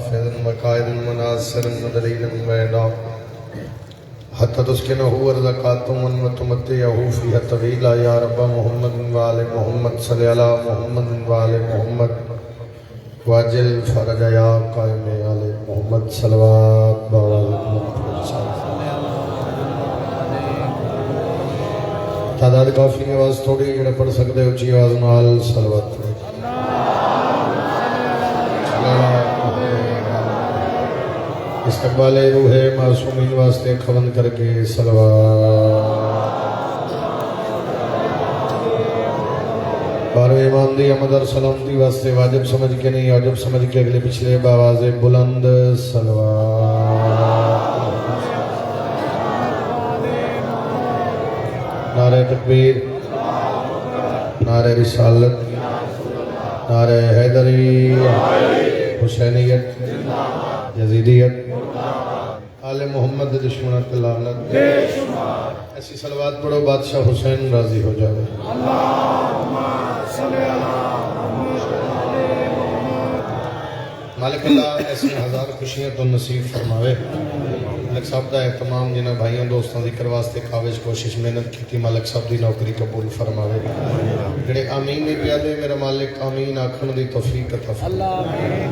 حافظ وقائد مناصر دليل وعدا حتى تسكنه ورزقات وتمتعه فيها طويلا يا رب محمد وآل محمد صل على محمد وآل محمد واجل فرج يا قائم آل محمد صلوات تعداد کافی آواز تھوڑی جڑے پڑھ سکتے اچھی آواز نال صلوات استقبال روح معصومین واسطے کھون کر کے صلوات بارو ایمان دی احمد اور سلامتی واسطے واجب سمجھ کے نہیں واجب سمجھ کے اگلے پچھلے باواز بلند صلوات نعرہ تکبیر نعرہ رسالت نعرہ حیدری حسینیت یزیدیت آل محمد دشمنات لعنت ایسی صلوات پڑھو بادشاہ حسین راضی ہو جائے مالک اللہ ایسی ہزار خوشیاں تو نصیب فرماوے مالک صاحب دا اہتمام جنہ بھائیوں دوستوں ذکر واسطے کاوش کوشش محنت کی تھی مالک صاحب دی نوکری قبول فرماوے جڑے آمین میں پیا دے میرا مالک آمین آکھن دی توفیق عطا فرماوے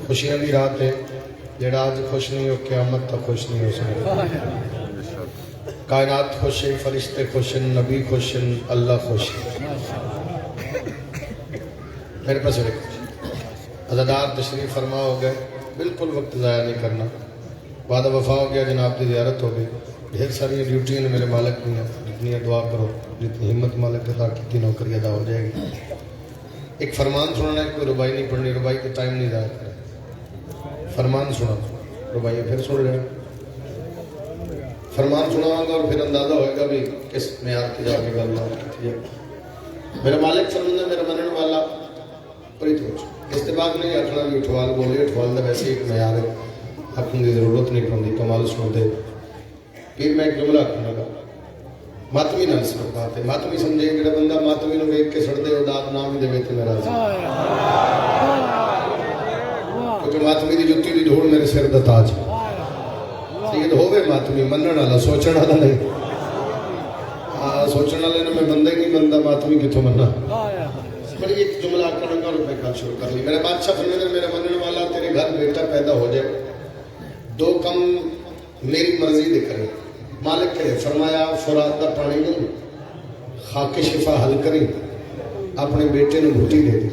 خوشیاں دی رات ہے جڑا آج خوش نہیں ہو قیامت تک خوش نہیں ہو سکتا کائنات خوش ہے فرشتے خوش ہیں نبی خوش ہیں اللہ خوش ہے میرے پاس ایک عزادار تشریف فرما ہو گئے بالکل وقت ضائع نہیں کرنا وعدہ وفا ہو گیا جناب کی زیارت ہو گئی ڈھیر ساری ڈیوٹیاں میرے مالک میں ہیں جتنی دعا کرو جتنی ہمت مالک ادا کی نوکری ادا ہو جائے گی ایک فرمان سننا ہے کوئی ربائی نہیں پڑھنی ربائی کے ٹائم نہیں ضائع کرے فرمان سنا ربائی پھر سن لینا فرمان سناؤں گا اور پھر اندازہ ہوئے گا بھی کس معیار کی جا کے گل ہے میرا مالک فرماتا میرا منن والا پریت ہو استباق نہیں آکھنا بھی اٹھوال بولے اٹھوال دا ویسے ایک معیار ہے آکھن دی ضرورت نہیں پڑھنی کمال سن دے پھر میں ایک جملہ آکھنا گا ماتمی نہ صرف بات ہے ماتمی سمجھے جڑا بندہ ماتمی نو ویکھ کے سڑ دے او داد نام دے وچ میرا کیونکہ ماتمی دی جُتی دی دھوڑ میرے سر دا تاج ہے سید ہووے ماتمی منن والا سوچن والا نہیں سوچن والے نے میں بندہ ہی نہیں بندہ ماتمی کتھوں مننا بڑی ایک جملہ کرنے کا روپے کا شروع کر لی میرے بادشاہ فرماتے میرے منن والا تیرے گھر بیٹا پیدا ہو جائے دو کم میری مرضی دے کرے مالک کہے فرمایا فرات دا پانی نہیں خاک شفا حل کری اپنے بیٹے نے گھٹی دے دی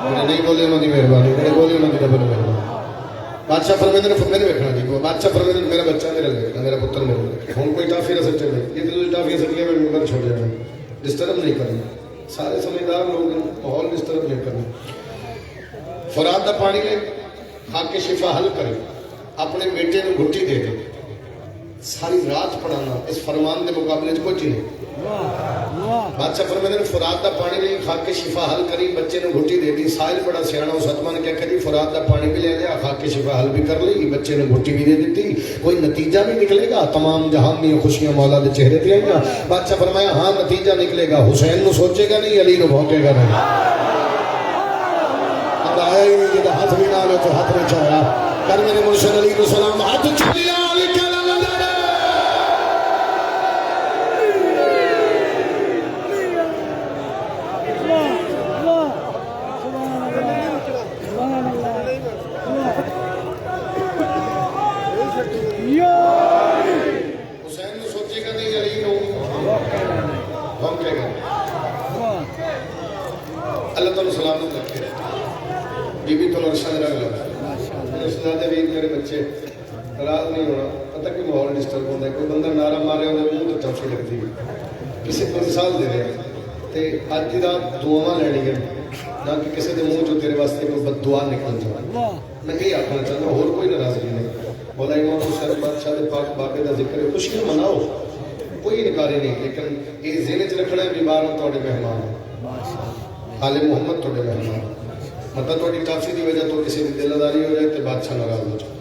میں نہیں بولے انہوں دی مہربانی میں بولے انہوں دی ڈبل مہربانی بادشاہ فرماتے نے میرے بیٹھنا جی بادشاہ فرماتے میرا بچہ میرا بیٹھنا میرا پتر میرا بیٹھنا ہوں کوئی ٹافی نہ سچے میں یہ تو ٹافی سکیے میں مگر چھوڑ جائے ڈسٹرب نہیں کرنا سارے سمجھدار لوگ ماحول ڈسٹرب نہیں کرنا فرات دا پانی لے خاک شفا حل کرے اپنے بیٹے نے گھٹی دے دے ساری رات پڑھانا اس فرمان دے مقابلے کچھ نہیں بادشاہ فرماتے نے فرات دا پانی لے خاک شفا حل کری بچے نے گھٹی دے دی سائل بڑا سیانا اس اتما نے کیا کری فرات دا پانی بھی لے لیا خاک شفا حل بھی کر لی بچے نے گھٹی بھی دے دیتی کوئی نتیجہ بھی نکلے گا تمام جہان میں خوشیاں مولا دے چہرے پہ آئیں گا بادشاہ فرمایا ہاں نتیجہ نکلے گا حسین نو سوچے گا نہیں علی نو بھونکے گا نہیں اب آیا ہی نہیں جدہ ہاتھ بھی نہ لے تو ہاتھ میں چاہیا کر میرے مرشد علی کو سلام ہاتھ چلیا علی کیا لگا اللہ تعالیٰ سلامت رکھے بی بی تو رشد رکھ لگا رشدہ بھی میرے بچے راز نہیں ہونا پتہ کہ ماحول ڈسٹرب ہوتا ہے کوئی بندہ نعرہ مارے ہوتا ہے منہ تو ٹفی لگتی ہے کسی کو مثال دے رہے ہیں تے آج کی رات دعاواں لینی ہے نہ کہ کسی دے منہ جو تیرے واسطے کوئی بد دعا نکل جائے میں یہی آکھنا چاہتا ہوں اور کوئی ناراضگی نہیں مولا امام حسین بادشاہ دے پاک بابے دا ذکر ہے خوشیاں مناؤ کوئی انکاری نہیں لیکن یہ ذہن چ رکھنا ہے بیمار ہوں تھوڑے مہمان ہیں آل محمد تھوڑے مہمان مطلب تھوڑی ٹافی دی وجہ تو کسی کی دل آزاری ہو جائے تو بادشاہ ناراض ہو جائے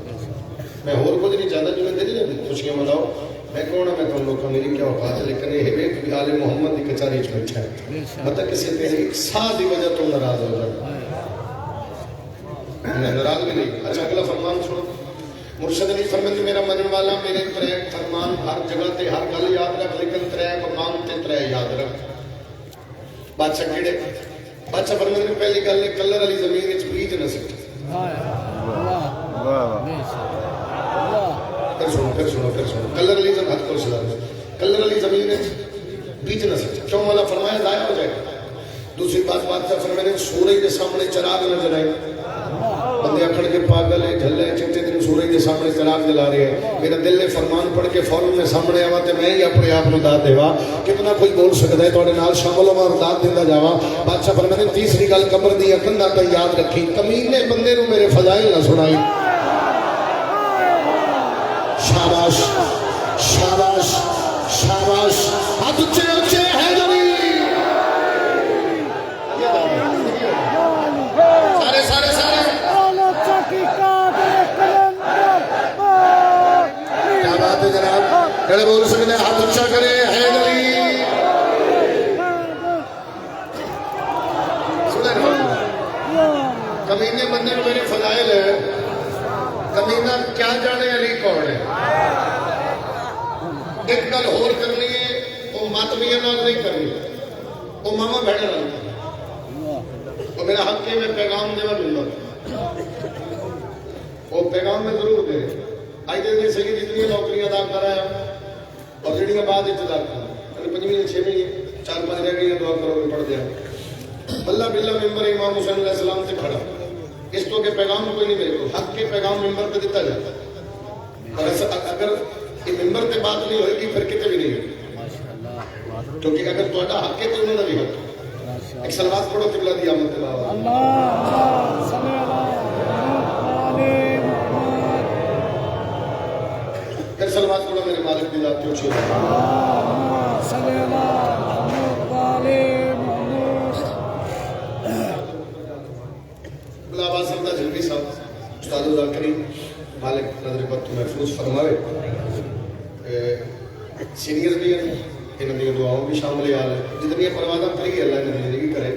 میں اور کچھ نہیں چاہتا جو میں دل ہے خوشیاں مناؤ میں کون ہوں میں تم لوگ کا میری کیا اوقات ہے لیکن یہ ہے کہ آل محمد کی کچاری چ بیٹھا ہے مطلب کسی پہ ایک سا دی وجہ تو ناراض ہو جائے ناراض بھی نہیں. اچھا اگلا فرمان سنو. مرشد علی فرماتے میرا منن والا میرے ترے فرمان ہر جگہ تے ہر گل یاد رکھ لیکن ترے مقام تے ترے یاد رکھ. بادشاہ کیڑے؟ بادشاہ فرماتے پہلی گل ہے کلر والی زمین وچ بیج نہ سکے. پھر سنو کلر والی زمین ہاتھ کو سلا کلر والی زمین وچ بیج نہ سکے. کیوں والا فرمایا ضائع ہو جائے گا. دوسری بات بادشاہ فرماتے سورج کے سامنے چراغ نہ جلائے. بندے اکھڑ کے پاگل ہے جھلے چٹے دن سورج کے سامنے چراغ جلا رہے ہیں. میرا دل نے فرمان پڑھ کے فوراً میں سامنے آوا تے میں ہی اپنے آپ کو داد دیوا. کتنا کوئی بول سکتا ہے تواڈے نال شامل ہوا اور داد دیندا جاواں. بادشاہ فرماتے تیسری گل قبر دی کندا تے یاد رکھی کمینے بندے نو میرے فضائل نہ سنائی. شاباش شاباش شاباش ہاتھ اونچے اونچے ہے جنی سارے کیا بات ہے جناب. کہڑے بول سکتے ہیں ہاتھ اونچا کرے ہے گلی. کمینے بندے میرے فضائل ہے. کمینہ کیا جانے علی کون ہے. ایک گل اور کرنی ہے وہ ماتمیہ نال نہیں کرنی وہ ماما بھیڑے نال. وہ میرا حق ہے میں پیغام دے ملنا وہ پیغام میں ضرور دے. آج دے صحیح جتنی نوکریاں ادا کر رہا ہے اور جڑیاں بعد ادا کر پنجویں چھویں 4-5 رہ گئی دعا کرو گے پڑھ دیا. اللہ باللہ ممبر امام حسین علیہ السلام سے کھڑا اس تو کہ پیغام کوئی نہیں میرے کو حق کے پیغام ممبر پہ دیتا جاتا ہے. اور اگر یہ ممبر پہ بات نہیں ہوئے گی پھر کتے بھی نہیں ہوگی کیونکہ اگر تہاڈا حق ہے تو انہوں نے بھی حق. ایک سلوات پڑھو قبلہ دی آمد پھر سلوات پڑھو میرے مالک دی ذات کی بلاواز سردہ جلوی صاحب استاد اللہ کریم مالک نظر وقت محفوظ فرماوے. سینئر بھی ہیں انہوں نے دعاؤں بھی شامل حال ہے. جتنی پروازاں پڑھی اللہ نے زندگی کرے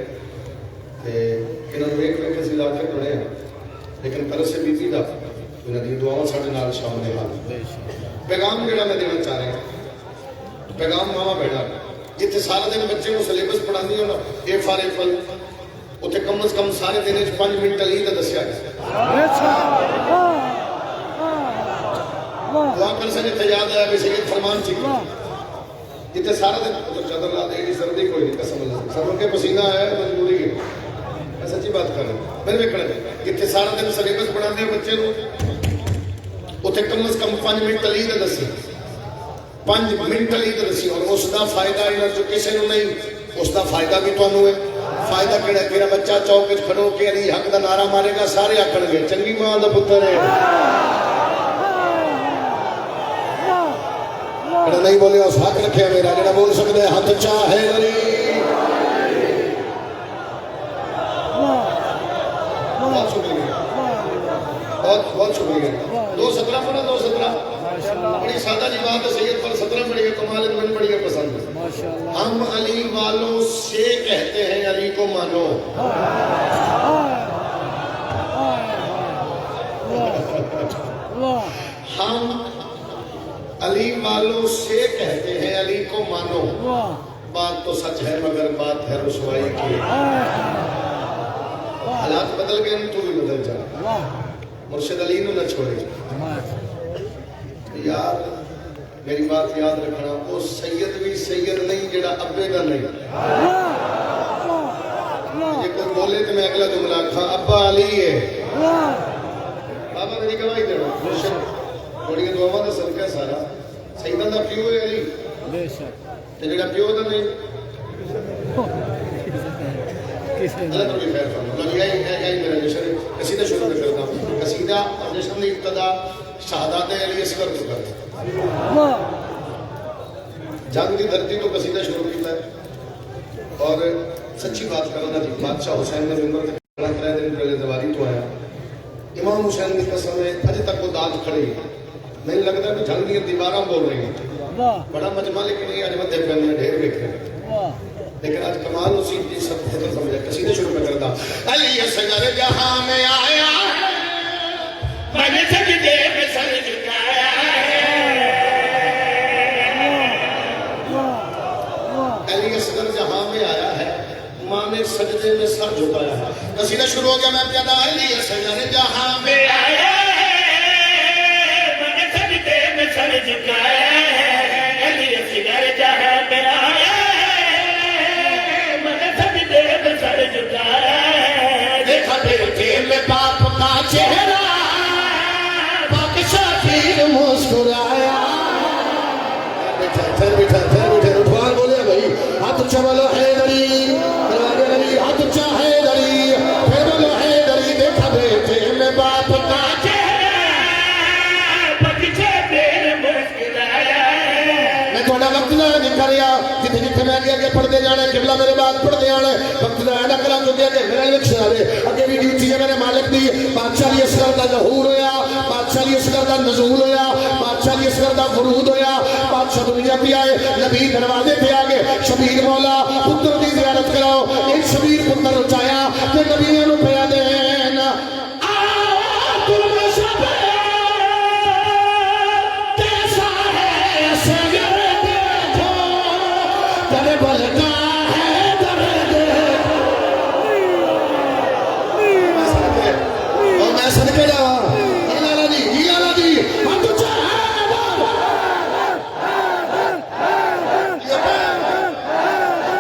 انہوں نے ایک وقت لا کے پڑھے ہیں لیکن طرح سے بیتی دا انہوں نے دعاؤں ساڑھے نال شامل حال. پیغام جڑا میں دینا چاہ رہے ہیں پیغام ماما بیٹھا جتنے سارے دن بچے کو سلیبس پڑھانی ہو نا اے فار ایپل اتنے کم از کم سارے دن 5 منٹ علی کا دسیا گیا. دعا کر سکے تو یاد آیا بھی سید فرمان چکی جتنے سارا دن ادھر چادر لا دے گی سردی کوئی نہیں قسم اللہ سر کے پسینہ ہے مجبوری ہے. میں سچی بات کر رہا ہوں میرے بھی کھڑے جتنے سارا دن سلیبس پڑھا دے بچے کو اتنے کم از کم 5 منٹ علی کا دسی 5 منٹ علی کا دسی اور اس کا فائدہ یہاں جو کسی نے نہیں اس کا فائدہ بھی تمہیں ہے. فائدہ کہڑا ہے تیرا بچہ چوک کھڑو کے علی حق کا نعرہ مارے گا سارے آکھن گے چنگی ماں کا پتر ہے. نہیں بولے اس حق رکھے میرا جڑا بول سکتے ہاتھ چاہ ہے علی. بہت شکریہ بہت شکریہ. 2:17 پڑھا 2:17 بڑی سادہ جی بات ہے سید پر 17 پڑھی ہے کمال من بڑی ہے پسند ہے. ہم علی والوں سے کہتے ہیں علی کو مانو. ہم علی والوں سے کہتے ہیں علی کو مانو. بات تو سچ ہے مگر بات ہے رسوائی کی. حالات بدل گئے تو بھی بدل جا. مرشد علی نو نہ چھوڑے یار میری بات یاد رکھنا. وہ سید بھی سید نہیں جڑا ابے دا نہیں. یہ کوئی بولے تو میں اگلا جملہ کھا ابا علی ہے بابا میری گواہی دینا. مرشد بڑی دعاواں دا صدقہ سارا سیداں دا پیو ہے علی تے جڑا پیو دا نہیں اللہ تمہیں خیر فرمائے. یہی میرا جشن قصیدہ شروع کرتا ہوں. قصیدہ اور جشن کی ابتدا شہادات علی اصغر تو کرتا جنگ کی دھرتی تو قصیدہ شروع کیتا ہے. اور سچی بات کرنا جی بادشاہ حسین نے ممبر تے 3 دن پہلے دیواری تو آیا. امام حسین کی قسم ہے اجے تک وہ داد کھڑی نہیں لگتا کہ جنگ کی دیواراں بول رہی ہیں. بڑا مجمع لیکن یہ اج مدھے پہ ڈھیر ویکھے لیکن آج کمال اسی سب ختم سمجھا. قصیدے شروع میں کرتا علی اصغر جہاں میں آیا من سجدے میں سر جھکایا علی اصغر جہاں میں آیا ہے ماں نے سجدے میں سر جھکایا ہے قصیدہ شروع ہو گیا میں پیدا علی اصغر جہاں میں آیا من سجدے میں سر جھکایا علی اصغر جہاں میں آیا من سجدے میں سر جھکایا دیکھا بیٹے میں باپ کا چہرہ پاک شفیع مسکرایا بیٹھا رٹوار بولے بھائی ہاتھ اچھا بولو حیدری دروازے نبی ہاتھ اچھا حیدری پھر بولو حیدری دیکھا بیٹے میں باپ کا میں تھوڑا وقت نہ نکلیا جتنے جتنے میں آگے پڑھتے جانا ہے قبلہ میرے بعد پڑھتے آنا ہے وقت نہ نہ کرا تو دیا کہ میرا لکھ سارے اگے بھی ڈیوٹی ہے میرے مالک دی بادشاہ علی اصغر دا ظہور ہویا بادشاہ علی اصغر دا نزول ہویا بادشاہ علی اصغر دا فرود ہویا بادشاہ دنیا پہ آئے نبی دروازے پہ آگے شبیر مولا پتر دی زیارت کراؤ ایک شبیر پتر اچھایا کہ نبی نے پیا دینا صدقے جاوا لالا جی جی لالا جی ہاتھ اچھا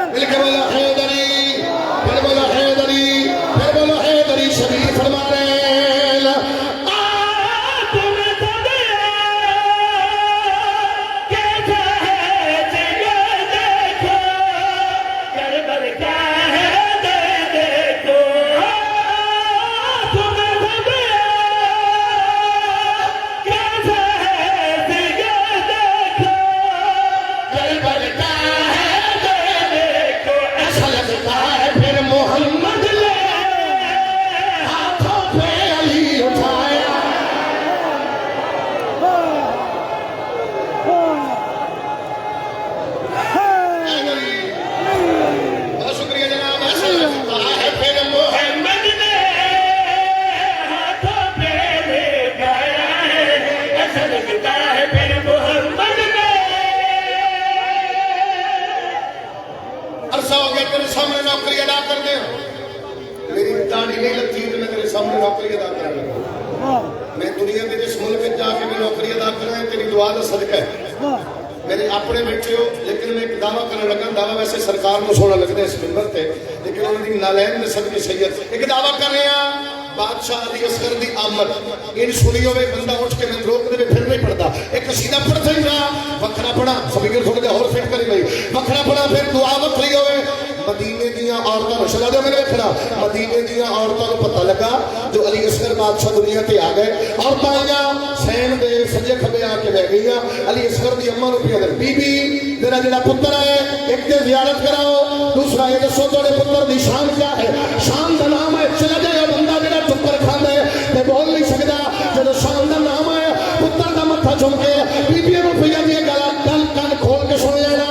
مل کے بولا حیدری پھر بولا حیدری پھر بولا حیدری شبیر فرما رہے سامنے نوکری ادا کر دیں میری داڑھی نہیں لگتی تو میں تیرے سامنے نوکری ادا کر لوں میں دنیا کے جس ملک میں جا کے میں نوکری ادا کر رہا ہوں تیری دعا کا صدقہ ہے میرے اپنے بیٹھے ہو لیکن میں ایک دعویٰ کرنے لگا دعویٰ ویسے سرکار کو سونا لگتا ہے اس منبر پہ لیکن انہوں نے نالین میں صدقے سید ایک دعویٰ کر رہے ہیں بادشاہ علی اصغر دی آمد ان سنی ہوئے بندہ اٹھ کے میں روک دے پھر نہیں پڑھتا ایک قصیدہ پڑھتا ہی رہا وکھرا پڑھا فقیر تھوڑے دے اور فٹ کری گئی وکھرا پڑھا پھر دعا وکھری ہوئے مدینے دیاں عورتوں چلا دو میرے وکھرا مدینے دیاں عورتوں کو پتہ لگا جو علی اصغر بادشاہ دنیا تے آ گئے عورتاں آئیاں سین دے سجے کھبے آ کے بیٹھ گئیاں علی اصغر دی اماں نوں پیا بی بی میرا جڑا پتر ہے ایک تے زیارت کراؤ دوسرا یہ دسو تھوڑے پتر دی شان کیا ہے شان دا نام ہے چلا جائے بندہ جڑا ٹکر کھاندا ہے تے بول نہیں سکدا جدوں شان دا نام ہے پتر دا متھا چوم کے بیبیاں نوں پیا دی گل کن کھول کے سن لینا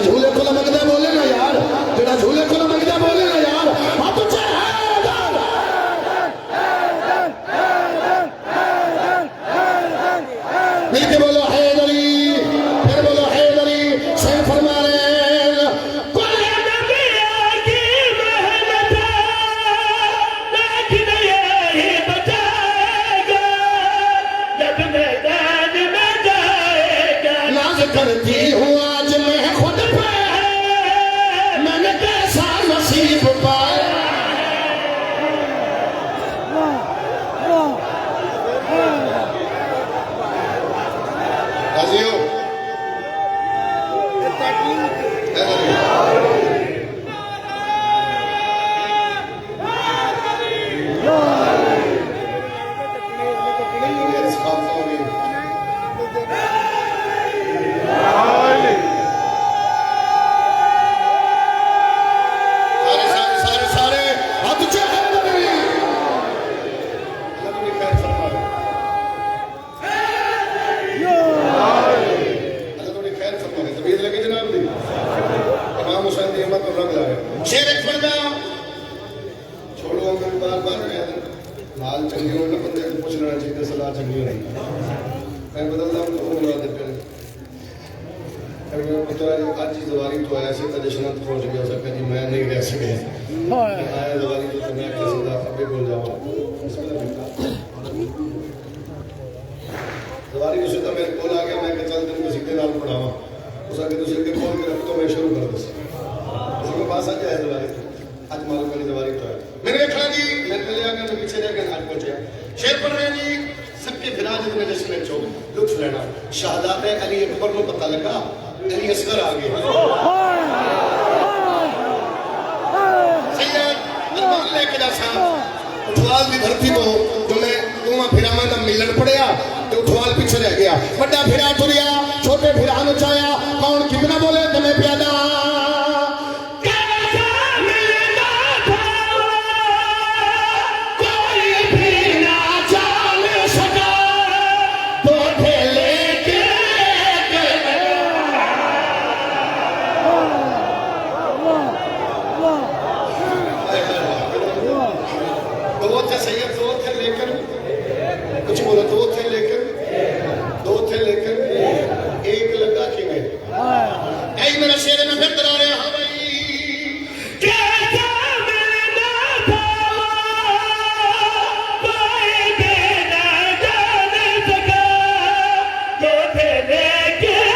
جھولے کو لمکدہ بولے نا یار جڑا جھولے کو لمکدہ بولے نا یار ہاتھ اچھا بار لال چنگی ہونا بندے کو پوچھ لینا چاہیے سلاح چنگی ہونی میں بدلتا ہوں تو مراد پہ پتہ اج ہی دواری تو آیا سے جشنت پہنچ گیا سکتا جی میں نہیں رہ سکے آیا دواری تو میں کسی کا ابے بول جاؤں دواری اس طرح میرے کول آ گیا میں کہ چل تین کو سیدھے نال پڑھاواں اس آگے دوسرے کے کول کے رکھ تو میں شروع کر دس اس کے پاس آج آیا دواری آج معلوم والی دواری تو ہے میں نے دیکھا جی میں پہلے آ گیا میں پیچھے رہ گیا آج پہنچیا شیر پڑھ رہے جی سب کے پھرا جتنے جشن میں چو لطف لینا شہادات علی اکبر کو پتہ لگا علی اصغر آ گئے سید اللہ لے کے جا صاحب اٹھوال دی دھرتی تو جو میں دوواں پھراواں دا ملن پڑیا تو اٹھوال پیچھے رہ گیا بڑا پھرا ٹریا چھوٹے پھرا نچایا کون کتنا بولے تمہیں پیادا کچھ بولا دو تھے لیکن ایک لگا کہ میں اے میرا شیر میں پھر درا رہا ہوں بھائی کیسا ملنا تھا کوئی بھی نہ جان سکا دو تھے لیکن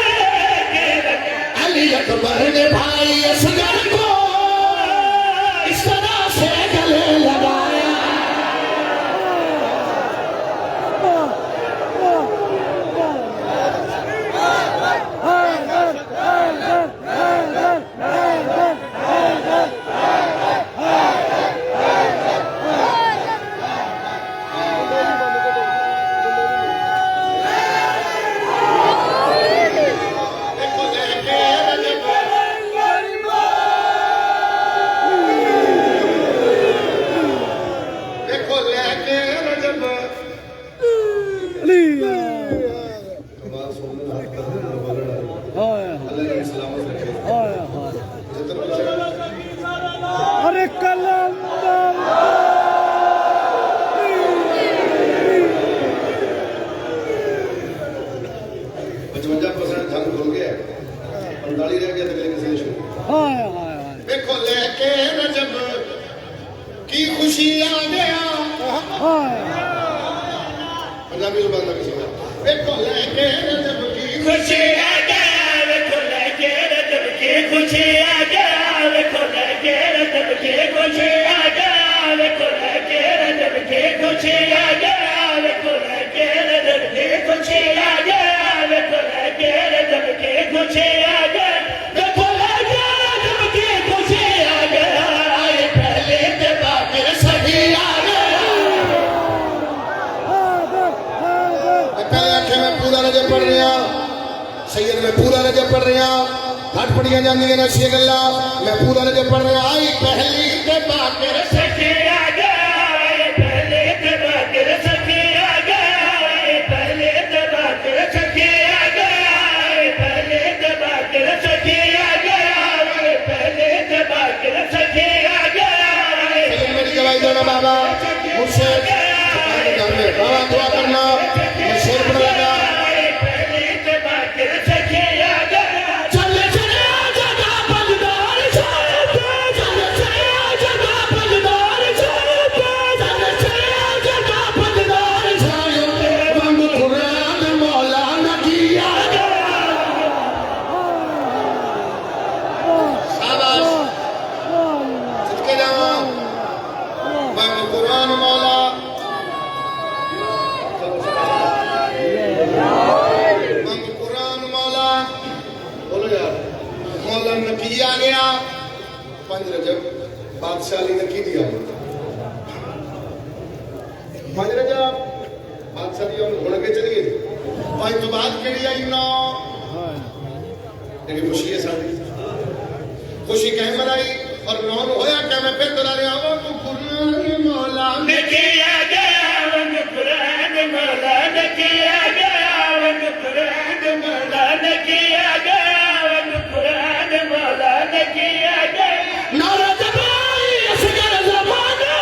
علی اکبر نے بھائی اصغر کو اس طرح سے گلے لگایا دیکھو لے کے رجب کی خوشی آ گیا پنجابی زبان میں کسی میں دیکھو لے کے رجب کی خوشی آ گیا دیکھو لے کے رجب کی خوشی آ گیا دیکھو لے کے رجب کی خوشی آ گیا دیکھو لے کے رجب کی خوشی آ گیا دیکھو لے کے رجب کی خوشی آ گیا دیکھو لے کے رجب کی خوشی آ گیا سید میں پورا رجب پڑھ رہا ہٹ پڑیاں جاندی ہیں نشی گلا میں پورا رجب پڑھ رہا آئی پہلی تے باقر سکھی آ گیا آئی پہلی تے باقر سکھی آ گیا آئی پہلی تے باقر سکھی آ گیا آئی پہلی تے باقر سکھی آ گیا آئی پہلی تے باقر سکھی آ گیا سید میری گواہی دینا بابا مجھ سے گھر میں بابا دعا کرنا میں شیر پڑھ لگا بادشاہ علی نے کی دیا مجھے جب بادشاہ علی ہونے کے چلی گئی بھائی تو بات کے لیے آئی نا لیکن خوشی ہے ساتھی خوشی کہیں منائی اور نون ہویا کہ میں پھر دلا رہا ہوں تو قرآن مولا نے کیا گیا ون قرآن مولا نے کیا گیا ون قرآن مولا نے کیا گیا ون قرآن مولا نے کیا گیا نارا جبائی اصغر زمانے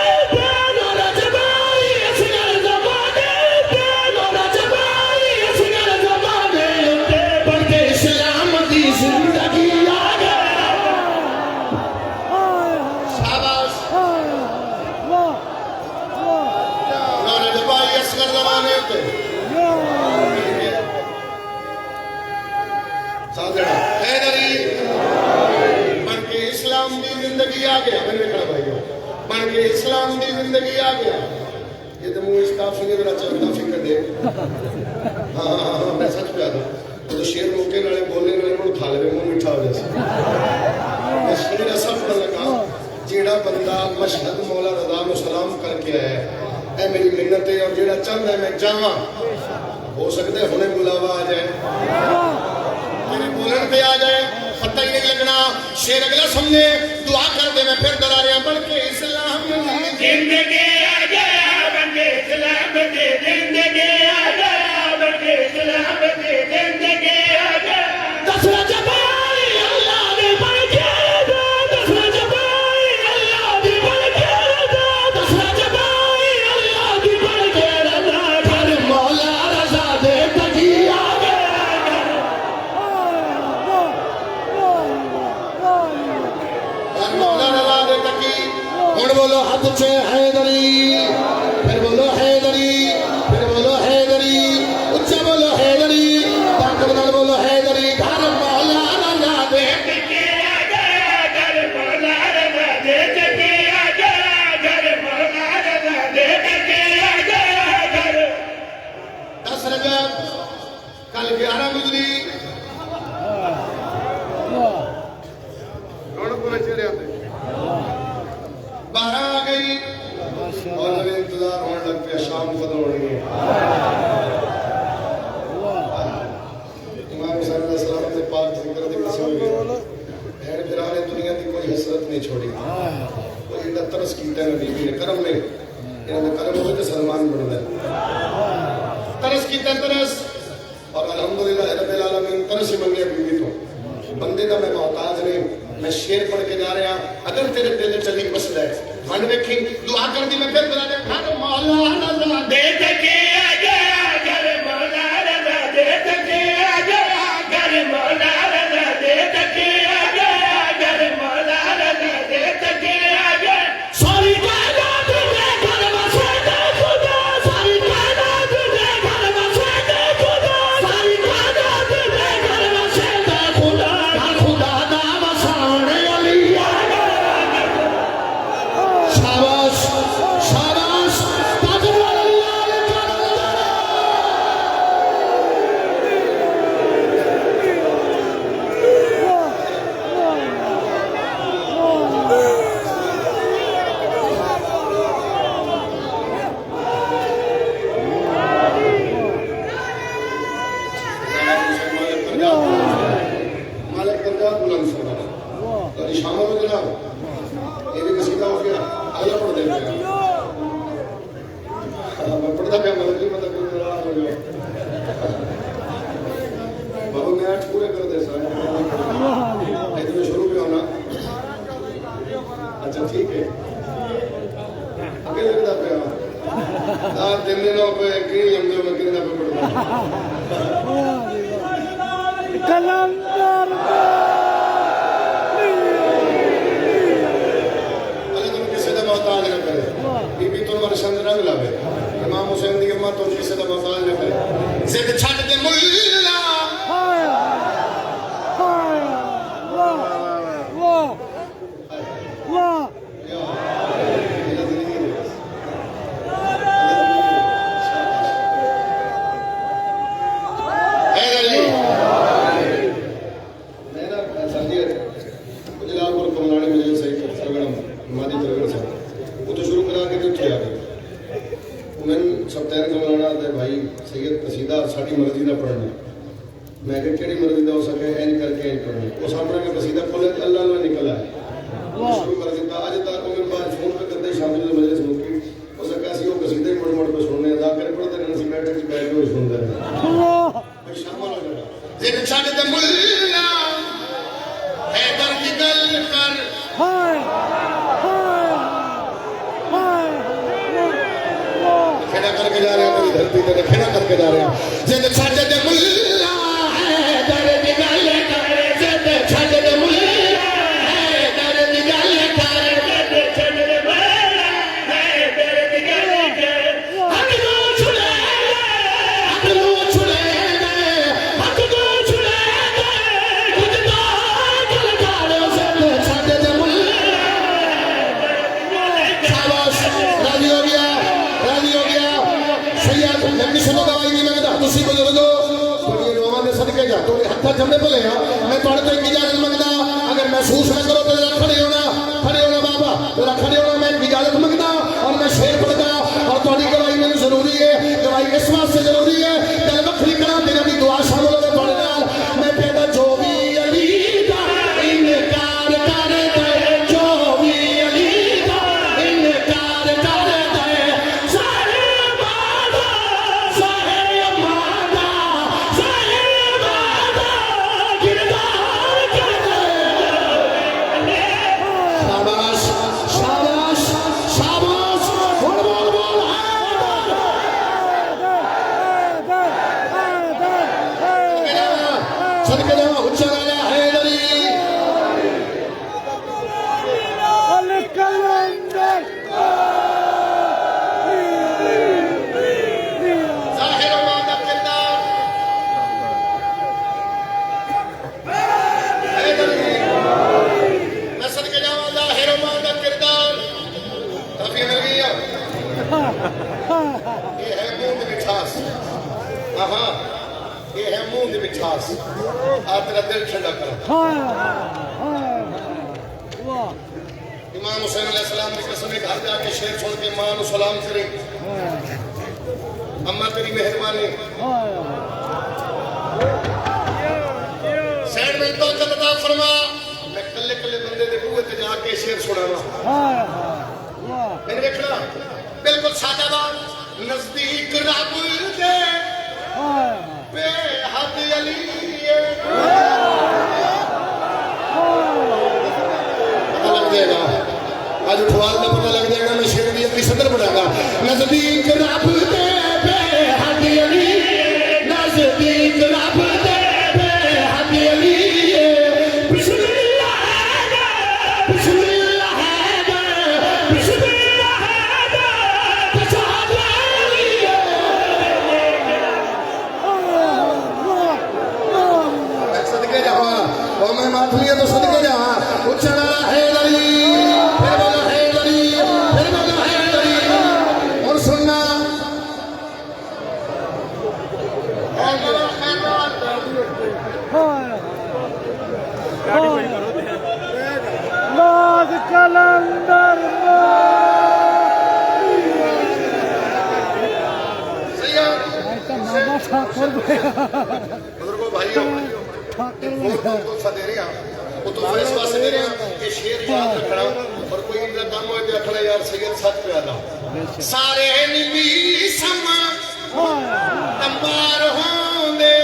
بن کے اسلام دی زندگی آ گیا یہ تو منہ کافی نے میرا چلتا فکر دے ہاں میں سچ پہ آتا تو شیر موقع والے بولنے والے کو کھا لے منہ میٹھا ہو جائے شیر ایسا پتہ لگا جیڑا بندہ مشہد مولا رضا کو سلام کر کے آیا ہے اے میری منت ہے اور جیڑا چاہتا ہے میں جاواں ہو سکتا ہے ہنے بلاوا آ جائے میرے بولن پہ آ جائے پتہ ہی نہیں لگنا شیر اگلا سمجھے دعا کر دے میں پھر دلاریاں بڑھ کے اسلام زندگی آ گیا بن کے اسلام کی زندگی آ گیا بن کے اسلام کی زندگی آ گیا دسنا جبائی اللہ نے بن کے دسنا جبائی اللہ نے بن کے دسنا جبائی اللہ نے بن کے گھر مولا رضا دے تجی آ ہن بولو ہاتھ چ حیدری پھر بولو حیدری پھر بولو حیدری اچھا بولو حیدری طاقت نال بولو حیدری گھر مولا رضا دے کے آ گیا گھر مولا رضا دے کے آ گیا گھر مولا رضا دے کے آ گیا گھر 10 رجب کل 11 گزری کون کو چلے آتے 12 آ گئی اور اب انتظار ہونے لگ پہ شام ختم ہو رہی ہے امام حسین علیہ السلام نے پاک ذکر دی کسی ہوئی بہن بھرا نے دنیا کی کوئی حسرت نہیں چھوڑی کوئی انہیں ترس کیتا ہے نبی نے کرم میں انہیں کرم ہوئے تو سلمان بڑھ گئے ترس کیتا ہے ترس اور الحمدللہ رب العالمین ترس منگے بیوی تو بندے دا میں محتاج نہیں میں شیر پڑھ کے جا رہا اگر تیرے دل چلی مسئلہ ہے من ویکھی دعا کر دی میں پھر بلا دے گھر مولا رضا دے کے آ گیا گھر مولا رضا دے کے آ گیا گھر مولا رضا دے کے آ گیا گھر مولا رضا دے کے آ گیا ساری کائنات میں گھر بسے دے خدا ساری کائنات میں گھر بسے دے خدا ساری کائنات میں گھر بسے دے خدا خدا دا وسانے علی آ گیا شاباش شاباش طاقت والا مالک درجات بلند فرمانا تو شامل ہو جناب یہ بھی قصیدہ ہو گیا اگلا پڑھ دیتے ہیں میں پڑھتا پیا مدد نہیں مطلب کوئی ناراض ہو گیا بابا میں آج پورے کر دے سارے میں شروع پہ ہونا اچھا ٹھیک ہے اگے لگتا پیا دن دنوں پہ کہیں لمبے میں کتنا پہ پڑھتا کلندر کسی کا محتاج نہ کرے بی بی تو مرشند رنگ لاوے امام حسین دی امت تو کسی کا محتاج نہ کرے زد چھٹ دے ملا ساری مرضی نہ پڑھنا میں کہ کہڑی مرضی نہ ہو سکے این کر کے این پڑھنا وہ سامنے میں قصیدہ کھولے اللہ اللہ نکلا ہے شروع کر دیتا آج تک میرے پاس فون پہ کرتے شامل جو مجلس مکی ہو سکا سی وہ قصیدے مڑ مڑ پہ سننے ادا کرے پڑھتے رہنے سی بیٹھے سی بیٹھ کے سن دے میں شامل ہو جانا زد چھٹ دے ملا حیدر کی گل کر کھڑا کر کے جا رہے ہیں میری دھرتی تے کھڑا کر کے جا رہے ہیں زد چھٹ دے ملا حیدر کی گل کر زد چھٹ دے ملا حیدر کی گل کر زد چھٹ دے ملا حیدر کی گل کر حق نو چھڑے حق نو چھڑے حق نو چھڑے خود دا گل کر زد چھٹ دے ملا جا تو ہاتھ جمے بھلے میں تھوڑے تو ایک اجازت منگتا اگر محسوس نہ کرو تو کھڑے ہونا بابا تیرا کھڑے ہونا میں ایک اجازت منگتا اور میں شیر پڑھتا اور تھوڑی گواہی میرے ضروری ہے گواہی اس واسطے ضروری ہے دل وکری کرا تیرا بھی دعا شامل ہوگا تھوڑے نال میں پیدا جو بھی علی دا انکار کر دے جو بھی علی دا انکار کر دے صاحب آدھا صاحب آدھا صاحب آدھا کردار کر دے شاباش شاباش شاباش بول بول بول صدقے جاؤ اچھا راجا حیدری ظاہر و باطن کردار حیدری میں صدقے جاؤ ظاہر و باطن کردار کافی مل گئی یہ ہے منہ دی مٹھاس ہاں یہ ہے منہ دی مٹھاس آ تیرا دل ٹھنڈا کرو امام حسین علیہ السلام کی قسم گھر جا کے شیر چھوڑ کے ماں نو سلام کریں اماں تیری مہربانی سینڈ میں تو عطا فرما میں کلے کلے بندے دے بوئے تے جا کے شیر چھوڑانا میں نے دیکھنا بالکل سادہ بات نزدیک رب دے بے حد علی پتہ لگ جائے گا آج اٹھوال کا پتہ لگ جائے گا میں شیریت کی صدر بڑھا گا نزدیک رب دے بے حد علی نزدیک رب دے بے حد علی بسم اللہ حیدر بسم اللہ حیدر بسم اللہ حیدر بسم علی صدقے جاؤں اور میں ماتھلیے تو صدقے جاؤں اچھا نارا حیدری پھر بولو حیدری پھر بولو حیدری اور سننا کلندر بزرگوں بھائیوں تحفہ دے رہے ہیں وہ تحفہ اس واسطے دے رہے ہیں کہ شیر یاد رکھنا اور کوئی اندر کام ہوئے تو اکھنا یار سید سچ پہ آنا سارے نمی سما تمبار ہوں دے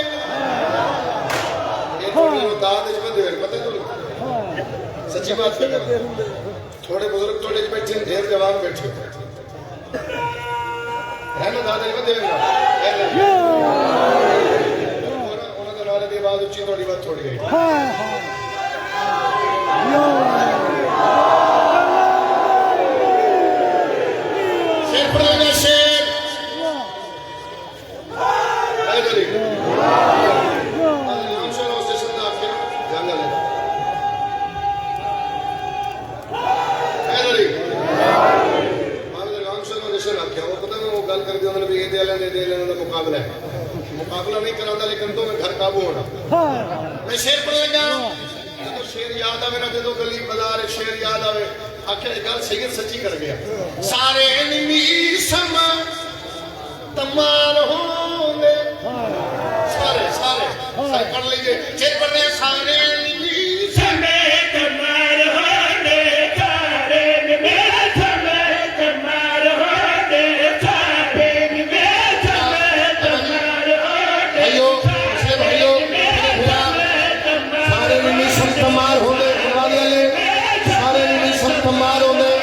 یہ تھوڑی داد اس میں دیر پتہ تو سچی بات پہ کرنا تھوڑے بزرگ تھوڑے جو بیٹھے ہیں دیر جوان بیٹھے ہے نا داد اس میں دیر دی بات اچھی تھوڑی بات چھوڑ گئی شیر پڑھ لگا شیر حیدری امام شاہ اسٹیشن دا آکے جانگا لے حیدری امام شاہ اسٹیشن آکے وہ پتہ میں وہ گل کر دیا انہوں نے بھی یہ دے لینے دا مقابلہ ہے مقابلہ نہیں کرانا لیکن تو میں گھر قابو ہونا میں شیر پڑھ لگا جدو شیر یاد آوے نا جدو گلی بازار شیر یاد آوے آخر گل سید سچی کر گیا سارے نمی سما تمار ہوں گے سارے سارے سارے پڑھ لیجئے شیر پڑھ رہے ہیں سارے نمی سمے تمار ہونے سارے نمی سمے تمار ہونے سارے نمی سمے تمار ہونے بھائیو اسے بھائیو سارے نمی سم تمار ہوں گے سارے نمی سم تمار ہوں گے